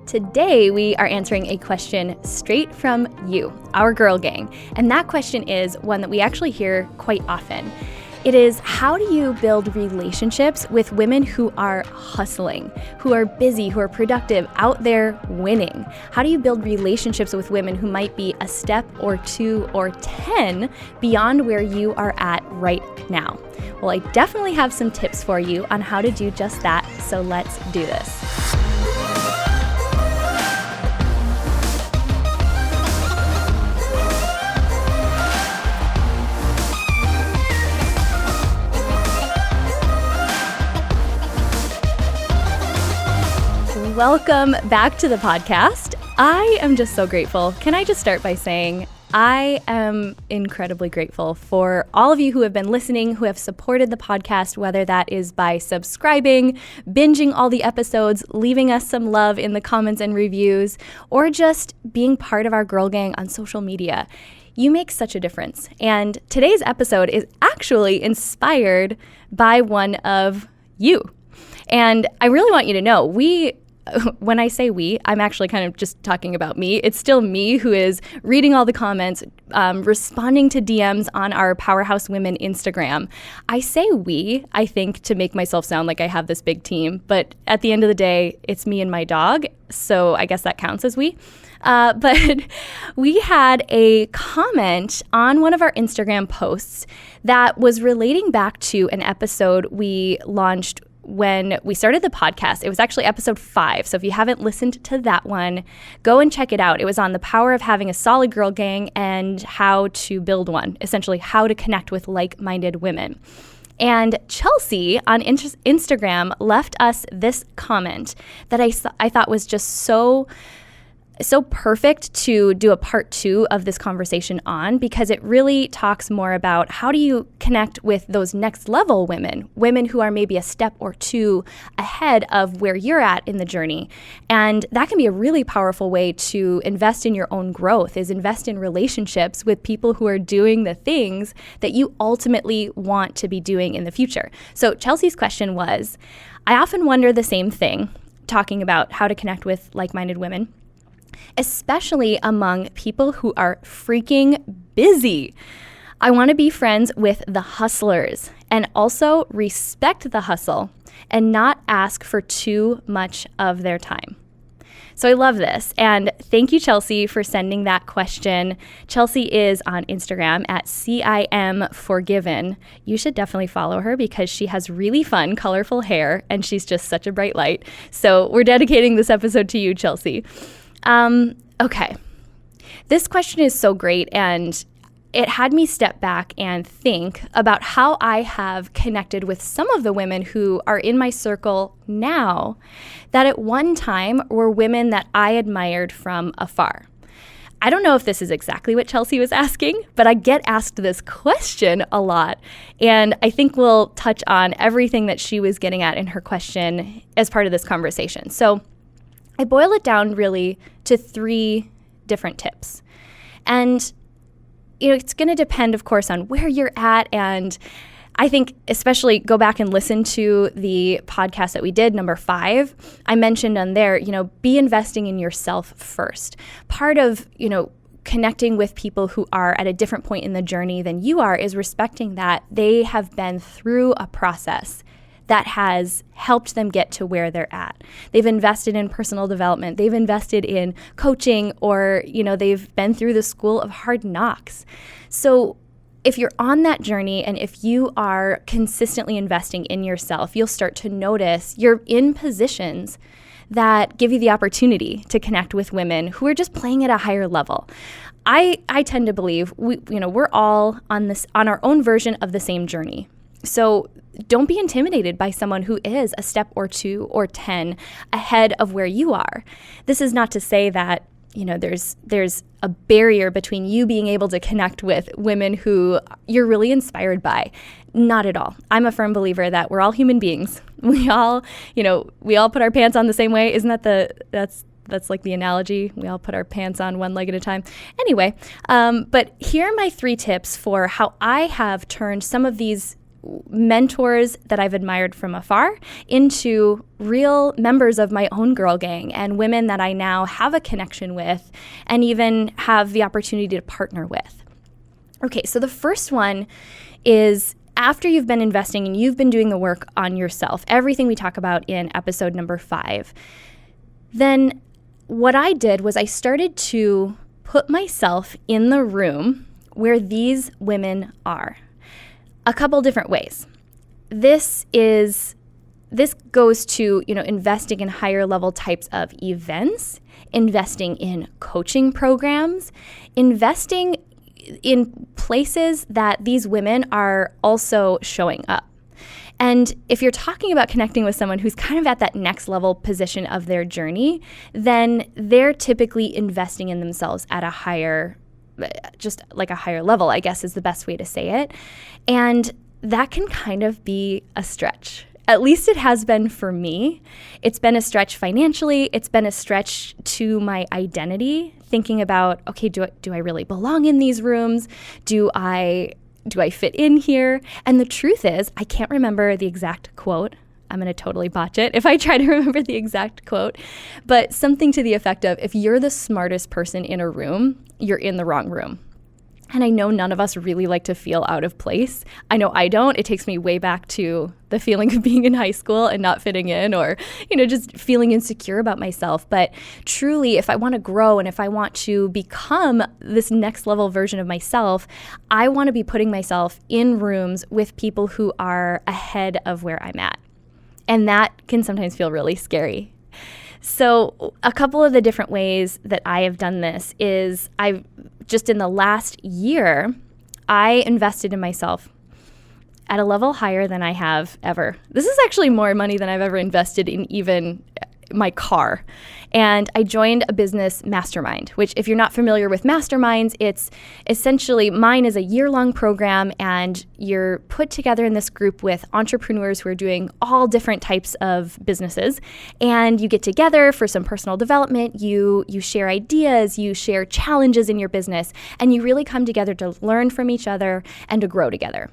Today, we are answering a question straight from you, our girl gang. And that question is one that we actually hear quite often. It is, how do you build relationships with women who are hustling, who are busy, who are productive, out there winning? How do you build relationships with women who might be a step or 2 or 10 beyond where you are at right now? Well, I definitely have some tips for you on how to do just that, so let's do this. Welcome back to the podcast. I am just so grateful. Can I just start by saying I am incredibly grateful for all of you who have been listening, who have supported the podcast, whether that is by subscribing, binging all the episodes, leaving us some love in the comments and reviews, or just being part of our Girl Gang on social media. You make such a difference. And today's episode is actually inspired by one of you. And I really want you to know, when I say we, I'm actually kind of just talking about me. It's still me who is reading all the comments, responding to DMs on our Powerhouse Women Instagram. I say we, I think, to make myself sound like I have this big team. But at the end of the day, it's me and my dog. So I guess that counts as we. But we had a comment on one of our Instagram posts that was relating back to an episode we launched when we started the podcast. It was actually episode 5. So if you haven't listened to that one, go and check it out. It was on the power of having a solid girl gang and how to build one, essentially how to connect with like-minded women. And Chelsea on Instagram left us this comment that I thought was just so perfect to do a part 2 of this conversation on, because it really talks more about how do you connect with those next level women who are maybe a step or 2 ahead of where you're at in the journey. And that can be a really powerful way to invest in your own growth, is invest in relationships with people who are doing the things that you ultimately want to be doing in the future. So Chelsea's question was, I often wonder the same thing, talking about how to connect with like-minded women, especially among people who are freaking busy. I want to be friends with the hustlers and also respect the hustle and not ask for too much of their time. So I love this. And thank you, Chelsea, for sending that question. Chelsea is on Instagram at CIMForgiven. You should definitely follow her because she has really fun, colorful hair, and she's just such a bright light. So we're dedicating this episode to you, Chelsea. Okay. This question is so great, and it had me step back and think about how I have connected with some of the women who are in my circle now that at one time were women that I admired from afar. I don't know if this is exactly what Chelsea was asking, but I get asked this question a lot, and I think we'll touch on everything that she was getting at in her question as part of this conversation. So I boil it down really to 3 different tips. And it's going to depend, of course, on where you're at. And I think especially go back and listen to the podcast that we did, number 5. I mentioned on there, be investing in yourself first. Part of, connecting with people who are at a different point in the journey than you are is respecting that they have been through a process that has helped them get to where they're at. They've invested in personal development. They've invested in coaching, or, they've been through the school of hard knocks. So if you're on that journey and if you are consistently investing in yourself, you'll start to notice you're in positions that give you the opportunity to connect with women who are just playing at a higher level. I tend to believe we're all on our own version of the same journey. So don't be intimidated by someone who is a step or 2 or 10 ahead of where you are. This is not to say that, there's a barrier between you being able to connect with women who you're really inspired by. Not at all. I'm a firm believer that we're all human beings. We all put our pants on the same way. Isn't that that's like the analogy? We all put our pants on one leg at a time. Anyway, but here are my 3 tips for how I have turned some of these mentors that I've admired from afar into real members of my own girl gang and women that I now have a connection with and even have the opportunity to partner with. Okay, so the first one is after you've been investing and you've been doing the work on yourself, everything we talk about in episode number 5, then what I did was I started to put myself in the room where these women are. A couple different ways. This goes to, investing in higher level types of events, investing in coaching programs, investing in places that these women are also showing up. And if you're talking about connecting with someone who's kind of at that next level position of their journey, then they're typically investing in themselves at a higher level, I guess is the best way to say it. And that can kind of be a stretch. At least it has been for me. It's been a stretch financially. It's been a stretch to my identity, thinking about, okay, do I really belong in these rooms? Do I fit in here? And the truth is, I can't remember the exact quote. I'm going to totally botch it if I try to remember the exact quote, but something to the effect of, if you're the smartest person in a room, you're in the wrong room. And I know none of us really like to feel out of place. I know I don't. It takes me way back to the feeling of being in high school and not fitting in, or, just feeling insecure about myself. But truly, if I want to grow and if I want to become this next level version of myself, I want to be putting myself in rooms with people who are ahead of where I'm at. And that can sometimes feel really scary. So a couple of the different ways that I have done this is just in the last year, I invested in myself at a level higher than I have ever. This is actually more money than I've ever invested in even my car. And I joined a business mastermind, which if you're not familiar with masterminds, it's essentially, mine is a year-long program, and you're put together in this group with entrepreneurs who are doing all different types of businesses. And you get together for some personal development, you share ideas, you share challenges in your business, and you really come together to learn from each other and to grow together.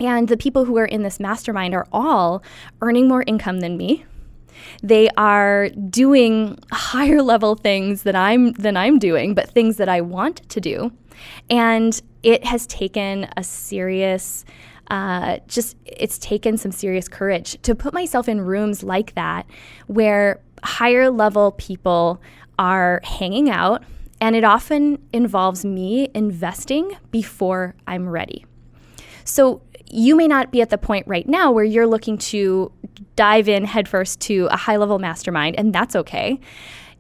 And the people who are in this mastermind are all earning more income than me. They are doing higher level things than I'm doing, but things that I want to do. And it has taken a serious, it's taken some serious courage to put myself in rooms like that where higher level people are hanging out. And it often involves me investing before I'm ready. So you may not be at the point right now where you're looking to dive in headfirst to a high-level mastermind, and that's okay.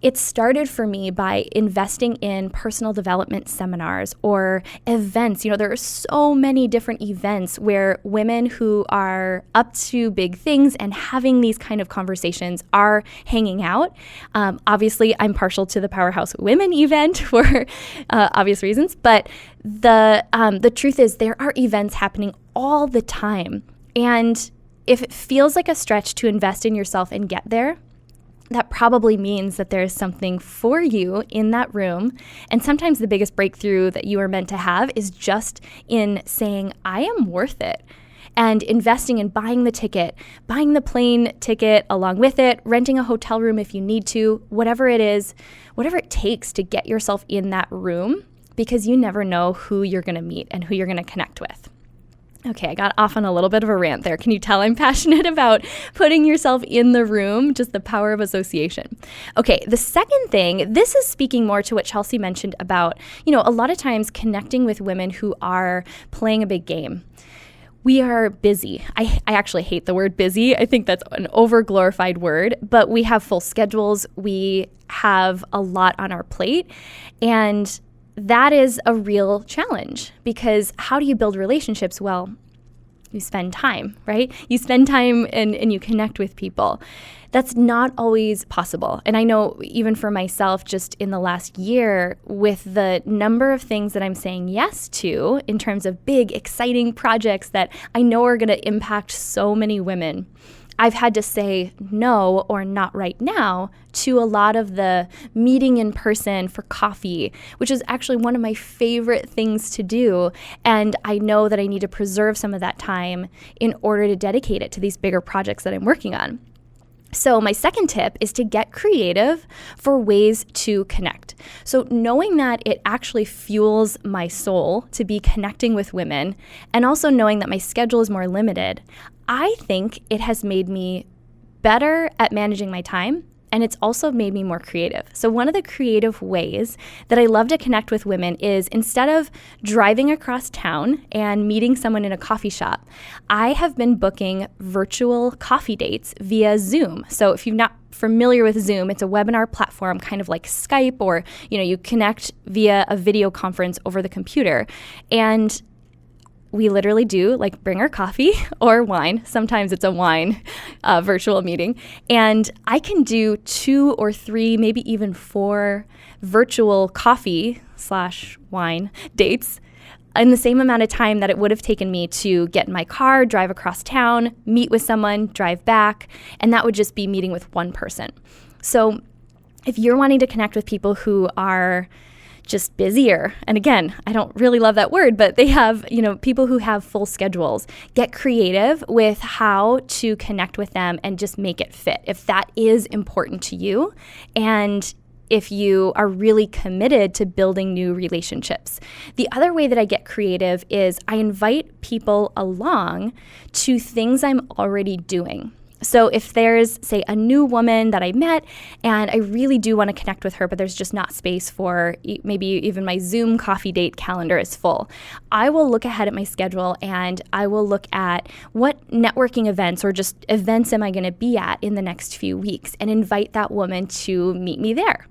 It started for me by investing in personal development seminars or events. There are so many different events where women who are up to big things and having these kind of conversations are hanging out. Obviously, I'm partial to the Powerhouse Women event for obvious reasons, but the truth is there are events happening all the time. And if it feels like a stretch to invest in yourself and get there, that probably means that there is something for you in that room. And sometimes the biggest breakthrough that you are meant to have is just in saying, I am worth it. And investing in buying the ticket, buying the plane ticket along with it, renting a hotel room if you need to, whatever it is, whatever it takes to get yourself in that room, because you never know who you're going to meet and who you're going to connect with. Okay, I got off on a little bit of a rant there. Can you tell I'm passionate about putting yourself in the room, just the power of association? Okay, the second thing, this is speaking more to what Chelsea mentioned about, a lot of times connecting with women who are playing a big game. We are busy. I actually hate the word busy. I think that's an over-glorified word, but we have full schedules. We have a lot on our plate, and that is a real challenge, because how do you build relationships? Well, you spend time, right? You spend time and you connect with people. That's not always possible. And I know even for myself, just in the last year, with the number of things that I'm saying yes to in terms of big, exciting projects that I know are going to impact so many women, I've had to say no or not right now to a lot of the meeting in person for coffee, which is actually one of my favorite things to do. And I know that I need to preserve some of that time in order to dedicate it to these bigger projects that I'm working on. So my second tip is to get creative for ways to connect. So knowing that it actually fuels my soul to be connecting with women, and also knowing that my schedule is more limited, I think it has made me better at managing my time, and it's also made me more creative. So one of the creative ways that I love to connect with women is, instead of driving across town and meeting someone in a coffee shop, I have been booking virtual coffee dates via Zoom. So if you're not familiar with Zoom, it's a webinar platform kind of like Skype, or you connect via a video conference over the computer. And we literally do bring our coffee or wine. Sometimes it's a wine virtual meeting. And I can do 2 or 3, maybe even 4 virtual coffee/wine dates in the same amount of time that it would have taken me to get in my car, drive across town, meet with someone, drive back. And that would just be meeting with one person. So if you're wanting to connect with people who are just busier, and again, I don't really love that word, but they have, people who have full schedules, get creative with how to connect with them and just make it fit if that is important to you, and if you are really committed to building new relationships. The other way that I get creative is I invite people along to things I'm already doing. So if there's, say, a new woman that I met and I really do want to connect with her, but there's just not space for maybe even my Zoom coffee date calendar is full, I will look ahead at my schedule and I will look at what networking events or just events am I going to be at in the next few weeks and invite that woman to meet me there.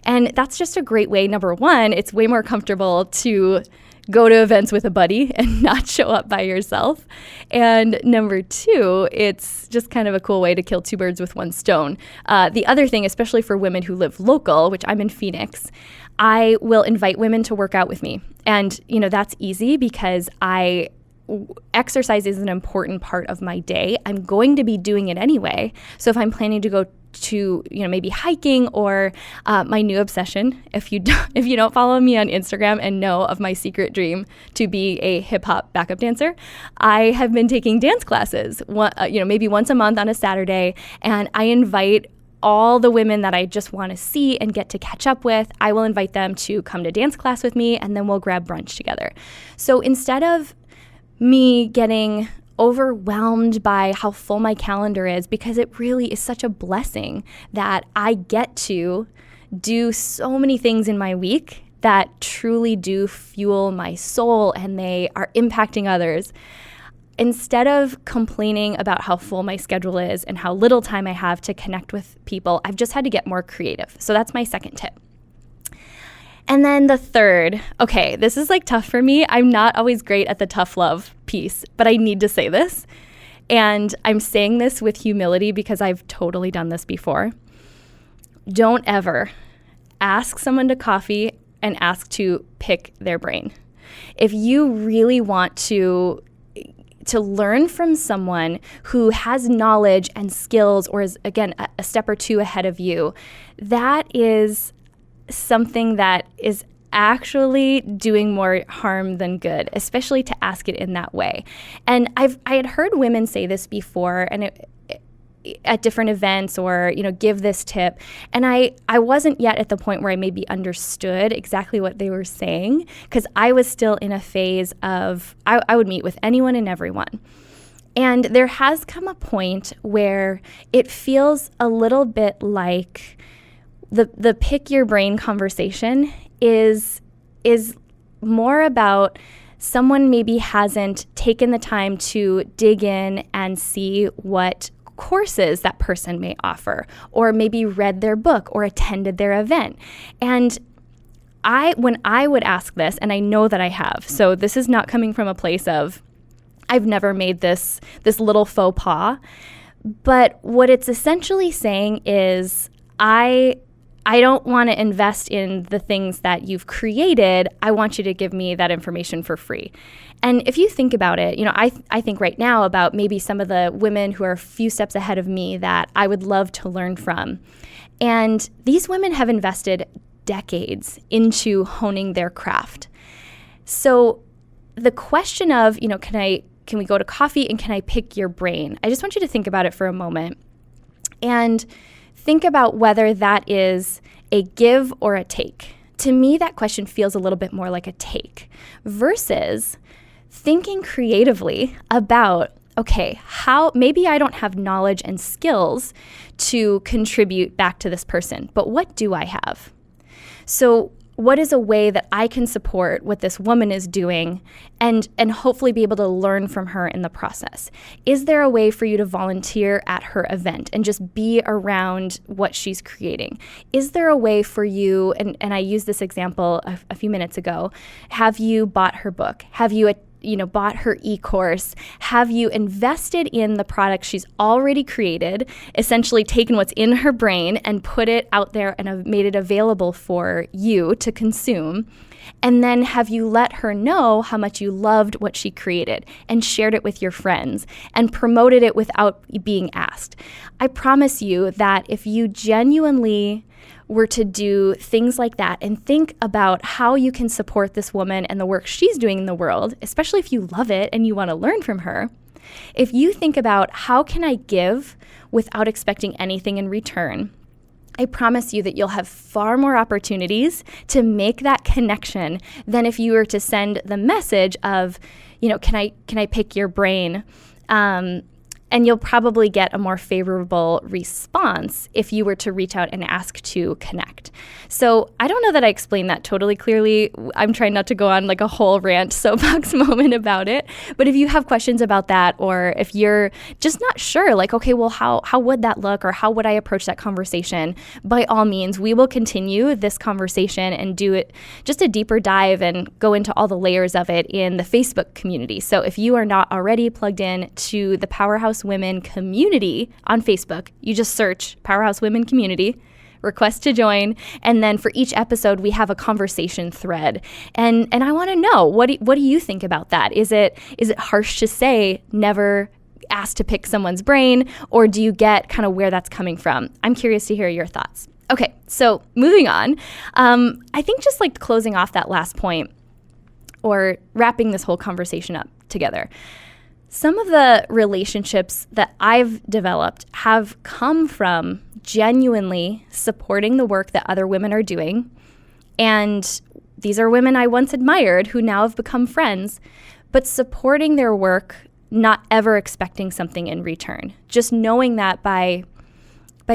And that's just a great way. Number one, it's way more comfortable to go to events with a buddy and not show up by yourself. And number two, it's just kind of a cool way to kill 2 birds with 1 stone. The other thing, especially for women who live local, which I'm in Phoenix, I will invite women to work out with me. And, that's easy because exercise is an important part of my day. I'm going to be doing it anyway. So if I'm planning to go to, maybe hiking or my new obsession, if you don't follow me on Instagram and know of my secret dream to be a hip hop backup dancer, I have been taking dance classes, maybe once a month on a Saturday, and I invite all the women that I just want to see and get to catch up with. I will invite them to come to dance class with me, and then we'll grab brunch together. So instead of me getting overwhelmed by how full my calendar is, because it really is such a blessing that I get to do so many things in my week that truly do fuel my soul and they are impacting others. Instead of complaining about how full my schedule is and how little time I have to connect with people, I've just had to get more creative. So that's my second tip. And then the third, okay, this is tough for me. I'm not always great at the tough love piece, but I need to say this. And I'm saying this with humility because I've totally done this before. Don't ever ask someone to coffee and ask to pick their brain. If you really want to learn from someone who has knowledge and skills or is, again, a step or 2 ahead of you, that is something that is actually doing more harm than good, especially to ask it in that way. And I had heard women say this before, and at different events, or give this tip, and I wasn't yet at the point where I maybe understood exactly what they were saying, because I was still in a phase of I would meet with anyone and everyone. And there has come a point where it feels a little bit like the pick your brain conversation is more about someone maybe hasn't taken the time to dig in and see what courses that person may offer, or maybe read their book or attended their event. And when I would ask this, and I know that I have, so this is not coming from a place of I've never made this little faux pas, but what it's essentially saying is I I don't want to invest in the things that you've created. I want you to give me that information for free. And if you think about it, I think right now about maybe some of the women who are a few steps ahead of me that I would love to learn from. And these women have invested decades into honing their craft. So the question of, can we go to coffee and can I pick your brain? I just want you to think about it for a moment and think about whether that is a give or a take. To me, that question feels a little bit more like a take versus thinking creatively about, okay, how maybe I don't have knowledge and skills to contribute back to this person, but what do I have? So what is a way that I can support what this woman is doing and hopefully be able to learn from her in the process? Is there a way for you to volunteer at her event and just be around what she's creating? Is there a way for you, and I used this example a few minutes ago, have you bought her book? Have you bought her e-course? Have you invested in the product she's already created, essentially taken what's in her brain and put it out there and have made it available for you to consume? And then have you let her know how much you loved what she created and shared it with your friends and promoted it without being asked? I promise you that if you genuinely were to do things like that and think about how you can support this woman and the work she's doing in the world, especially if you love it and you want to learn from her, if you think about how can I give without expecting anything in return, I promise you that you'll have far more opportunities to make that connection than if you were to send the message of, can I pick your brain? And you'll probably get a more favorable response if you were to reach out and ask to connect. So I don't know that I explained that totally clearly. I'm trying not to go on like a whole rant soapbox moment about it. But if you have questions about that, or if you're just not sure, like, okay, well, how would that look, or how would I approach that conversation? By all means, we will continue this conversation and do it just a deeper dive and go into all the layers of it in the Facebook community. So if you are not already plugged in to the Powerhouse Women community on Facebook, you just search Powerhouse Women Community, request to join, and then for each episode we have a conversation thread. And I want to know, what do you think about that? Is it harsh to say never ask to pick someone's brain, or do you get kind of where that's coming from? I'm curious to hear your thoughts. Okay, so moving on. I think just like closing off that last point, or wrapping this whole conversation up together, some of the relationships that I've developed have come from genuinely supporting the work that other women are doing. And these are women I once admired who now have become friends, but supporting their work, not ever expecting something in return. Just knowing that by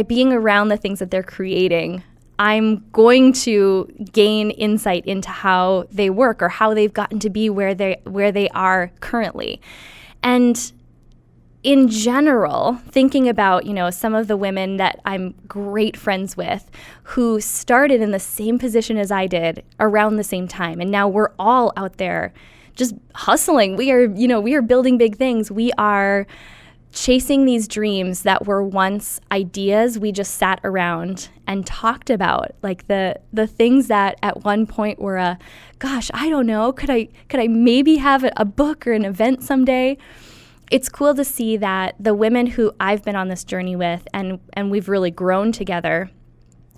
being around the things that they're creating, I'm going to gain insight into how they work or how they've gotten to be where they are currently. And in general, thinking about, some of the women that I'm great friends with who started in the same position as I did around the same time. And now we're all out there just hustling. We are building big things. We are chasing these dreams that were once ideas we just sat around and talked about, like the things that at one point were gosh, I don't know, could I maybe have a book or an event someday? It's cool to see that the women who I've been on this journey with and we've really grown together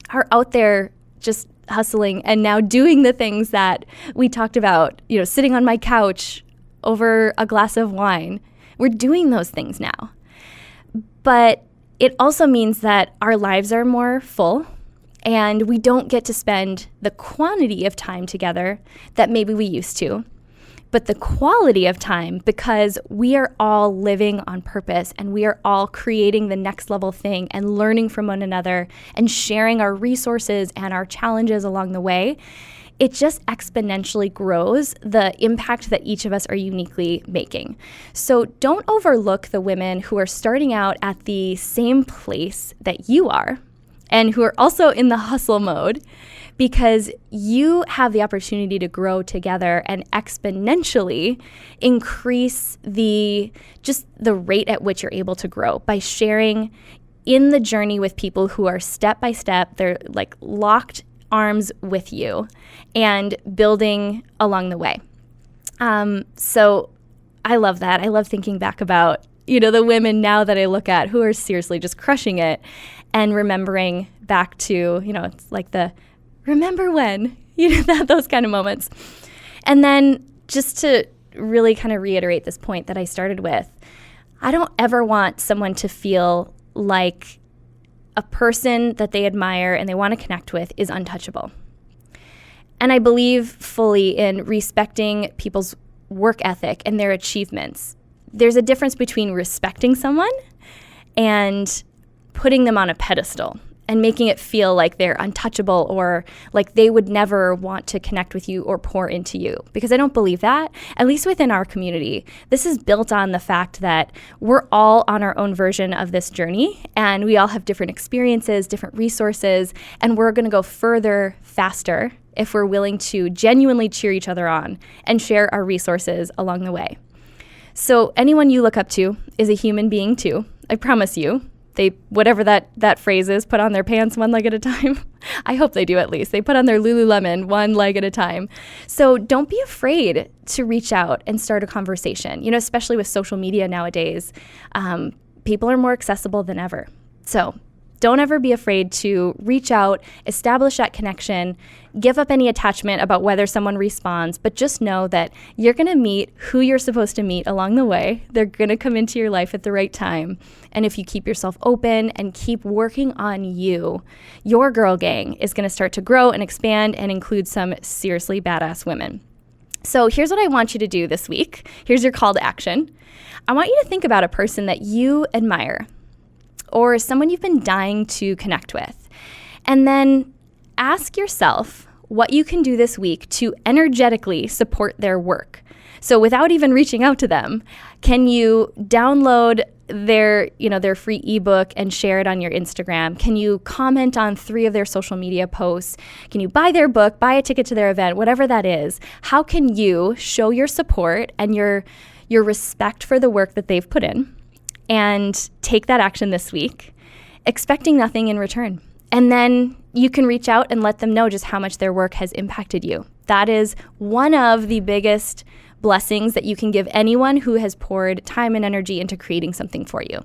are out there just hustling and now doing the things that we talked about, sitting on my couch over a glass of wine. We're doing those things now. But it also means that our lives are more full and we don't get to spend the quantity of time together that maybe we used to, but the quality of time, because we are all living on purpose and we are all creating the next level thing and learning from one another and sharing our resources and our challenges along the way. It just exponentially grows the impact that each of us are uniquely making. So don't overlook the women who are starting out at the same place that you are and who are also in the hustle mode, because you have the opportunity to grow together and exponentially increase the rate at which you're able to grow by sharing in the journey with people who are step by step, they're like locked arms with you and building along the way. So I love that. I love thinking back about, the women now that I look at who are seriously just crushing it and remembering back to, it's like the remember when, those kind of moments. And then just to really kind of reiterate this point that I started with, I don't ever want someone to feel like a person that they admire and they want to connect with is untouchable. And I believe fully in respecting people's work ethic and their achievements. There's a difference between respecting someone and putting them on a pedestal and making it feel like they're untouchable or like they would never want to connect with you or pour into you. Because I don't believe that, at least within our community. This is built on the fact that we're all on our own version of this journey and we all have different experiences, different resources, and we're going to go further faster if we're willing to genuinely cheer each other on and share our resources along the way. So anyone you look up to is a human being too. I promise you. They, whatever that phrase is, put on their pants one leg at a time. I hope they do at least. They put on their Lululemon one leg at a time. So don't be afraid to reach out and start a conversation. Especially with social media nowadays, people are more accessible than ever. So don't ever be afraid to reach out, establish that connection, give up any attachment about whether someone responds, but just know that you're going to meet who you're supposed to meet along the way. They're going to come into your life at the right time. And if you keep yourself open and keep working on you, your girl gang is going to start to grow and expand and include some seriously badass women. So here's what I want you to do this week. Here's your call to action. I want you to think about a person that you admire or someone you've been dying to connect with. And then ask yourself what you can do this week to energetically support their work. So without even reaching out to them, can you download their free ebook and share it on your Instagram? Can you comment on 3 of their social media posts? Can you buy their book, buy a ticket to their event, whatever that is? How can you show your support and your respect for the work that they've put in? And take that action this week, expecting nothing in return. And then you can reach out and let them know just how much their work has impacted you. That is one of the biggest blessings that you can give anyone who has poured time and energy into creating something for you.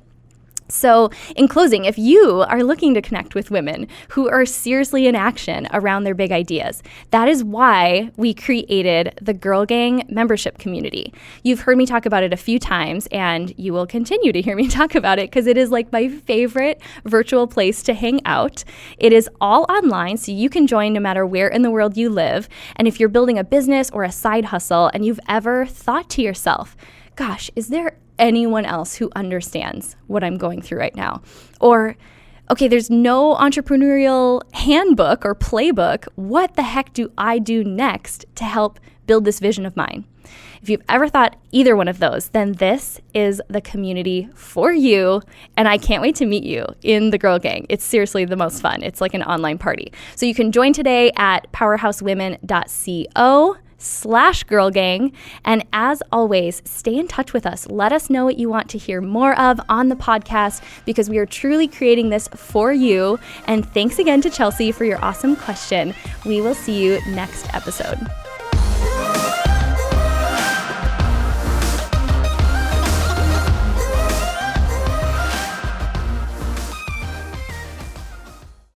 So in closing, if you are looking to connect with women who are seriously in action around their big ideas, that is why we created the GirlGang membership community. You've heard me talk about it a few times, and you will continue to hear me talk about it because it is like my favorite virtual place to hang out. It is all online, so you can join no matter where in the world you live. And if you're building a business or a side hustle and you've ever thought to yourself, gosh, is there anyone else who understands what I'm going through right now? Or, okay, there's no entrepreneurial handbook or playbook. What the heck do I do next to help build this vision of mine? If you've ever thought either one of those, then this is the community for you. And I can't wait to meet you in the Girl Gang. It's seriously the most fun. It's like an online party. So you can join today at powerhousewomen.co/GirlGang. And as always, stay in touch with us. Let us know what you want to hear more of on the podcast because we are truly creating this for you. And thanks again to Chelsea for your awesome question. We will see you next episode.